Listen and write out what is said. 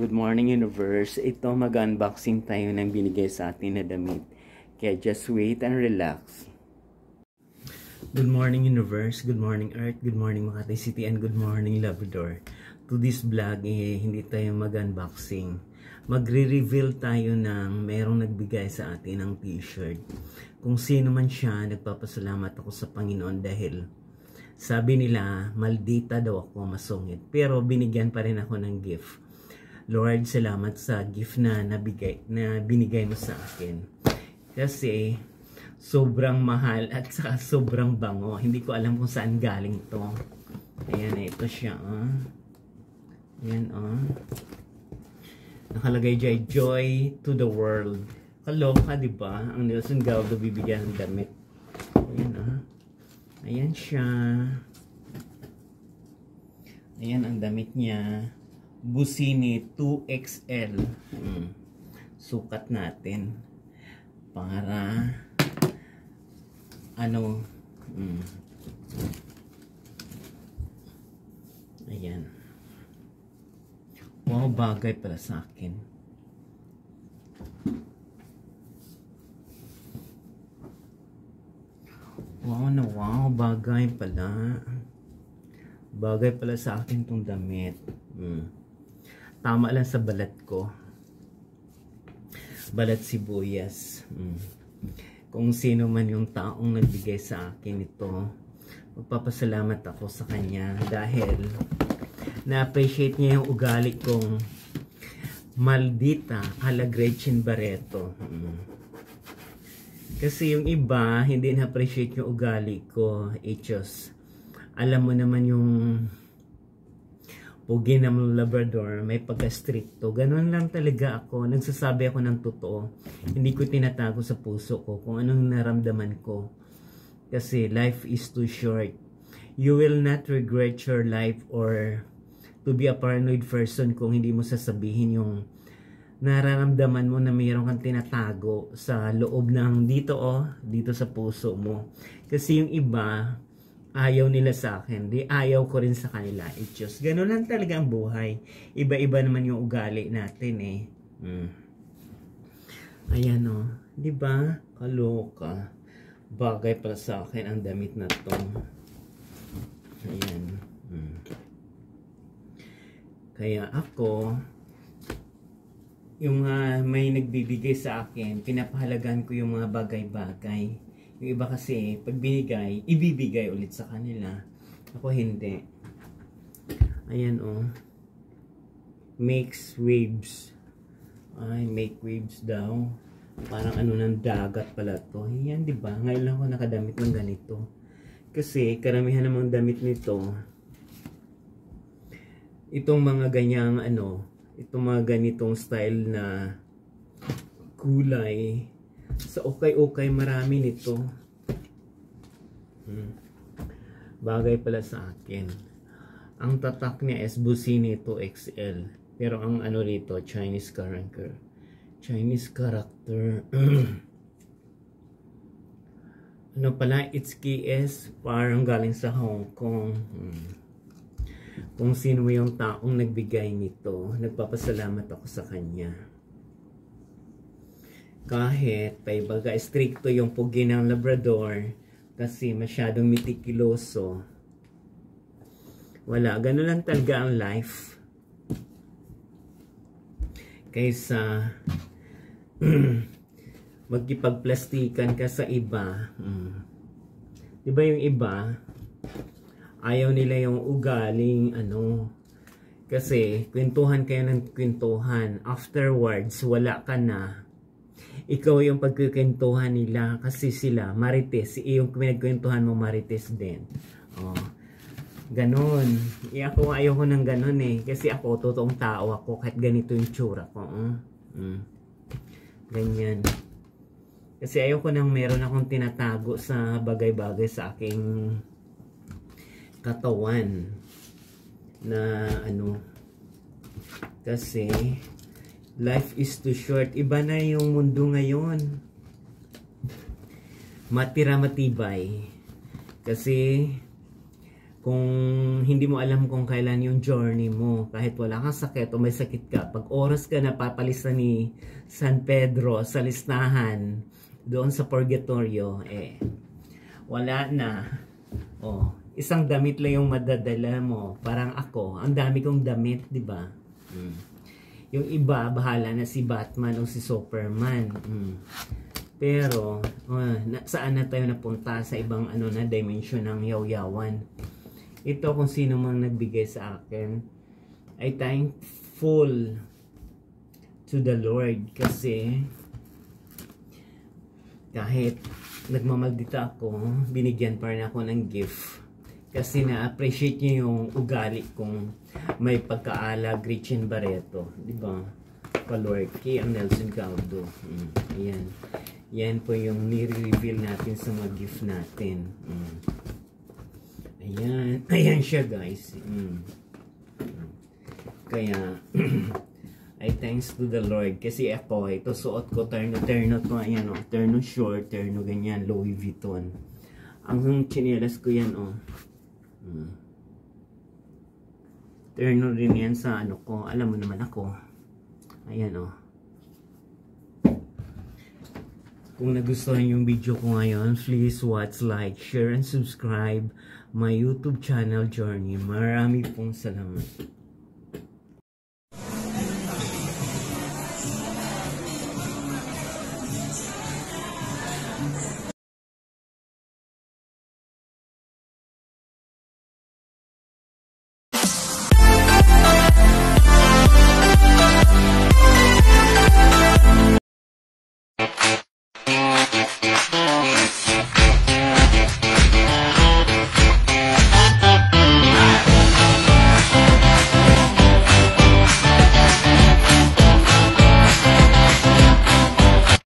Good morning, universe. Ito, mag-unboxing tayo ng binigay sa atin na damit. Kaya just wait and relax. Good morning, universe. Good morning, earth. Good morning, Makati City. And good morning, Labrador. To this vlog, hindi tayo mag-unboxing. Magre-reveal tayo ng merong nagbigay sa atin ng t-shirt. Kung sino man siya, nagpapasalamat ako sa Panginoon dahil sabi nila, maldita daw ako, masungit. Pero binigyan pa rin ako ng gift. Lord, salamat sa gift na binigay mo sa akin. Kasi sobrang mahal at saka sobrang bango. Hindi ko alam kung saan galing to. Ayan, ito siya. Ayan, nakalagay dyan, joy to the world. Kaloka, diba? Ang Nelson Galdo bibigyan ng damit. Ayan, ayan siya. Ayan ang damit niya. Busini 2XL. Sukat natin para ayan. Wow, bagay pala sa akin. Wow, bagay pala. Bagay pala sa akin tong damit. Tama lang sa balat ko. Balat sibuyas. Kung sino man yung taong nagbigay sa akin ito, magpapasalamat ako sa kanya dahil na-appreciate niya yung ugali kong maldita ala Gretchen Barreto. Kasi yung iba, hindi na-appreciate yung ugali ko. Just, alam mo naman yung pugi ng Labrador, may pagka-stricto. Ganun lang talaga ako. Nagsasabi ako ng totoo. Hindi ko tinatago sa puso ko kung anong naramdaman ko. Kasi life is too short. You will not regret your life or to be a paranoid person kung hindi mo sasabihin yung nararamdaman mo na mayroon kang tinatago sa loob ng dito sa puso mo. Kasi yung iba, ayaw nila sa akin, di ayaw ko rin sa kanila. It's just, gano'n lang talaga ang buhay. Iba-iba naman yung ugali natin Ayan di ba? Kaloka. Bagay para sa akin ang damit na to. Ayan. Kaya ako, yung may nagbibigay sa akin, pinapahalagan ko yung mga bagay-bagay. Yung iba kasi, pag binigay, ibibigay ulit sa kanila. Ako hindi. Ayan makes waves. Ay, make waves daw. Parang ng dagat pala to. Ayan, diba? Ngayon lang ako nakadamit ng ganito. Kasi, karamihan namang damit nito, itong mga ganyang itong mga ganitong style na kulay, sa okay marami nito. Bagay pala sa akin. Ang tatak niya is Busini 2XL. Pero ang rito, Chinese character. It's KS. Parang galing sa Hong Kong. Kung sino yung taong nagbigay nito, nagpapasalamat ako sa kanya. Kahit paibaga stricto yung pugi ng Labrador kasi masyadong meticuloso. Wala, gano'n lang talaga ang life. Kaysa magkipagplastikan ka sa iba. Diba yung iba, ayaw nila yung ugaling kasi kwentuhan kayo ng kwentuhan. Afterwards, wala ka na. Ikaw yung pagkikwentuhan nila kasi sila marites, yung pinagkwentuhan mo marites din. Ganon. Ako ayoko ng ganon kasi ako totoong tao ako kahit ganito yung tsura ko. Ganyan. Kasi ayoko nang meron akong tinatago sa bagay-bagay sa aking katawan na kasi life is too short. Iba na yung mundo ngayon. Matira matibay. Kasi Kung hindi mo alam kung kailan yung journey mo, kahit wala kang sakit o may sakit ka, pag oras ka na papalista ni San Pedro sa listahan doon sa purgatorio, wala na. Isang damit lang yung madadala mo. Parang ako, ang dami kong damit, di ba? Yung iba, bahala na si Batman o si Superman. Pero, saan na tayo napunta sa ibang na dimension ng yaw-yawan? Ito, kung sino mang nagbigay sa akin, ay thankful to the Lord. Kasi, kahit nagmamaldita ako, binigyan pa rin ako ng gift. Kasi na-appreciate niyo yung ugali kong may pagkaala, Gretchen Barreto. Diba? Palorky, ang Nelson Caldo. Ayan. Yan po yung nire-reveal natin sa mga gift natin. Ayan. Ayan siya, guys. Kaya, ay thanks to the Lord. Kasi ako, ito suot ko, terno to. Ayan, terno short, terno ganyan, Louis Vuitton. Ang chinelas ko yan, terno rin yan sa ko. Alam mo naman ako. Ayan, Kung nagustuhan yung video ko ngayon, please watch, like, share, and subscribe my YouTube channel Journey. Marami pong salamat.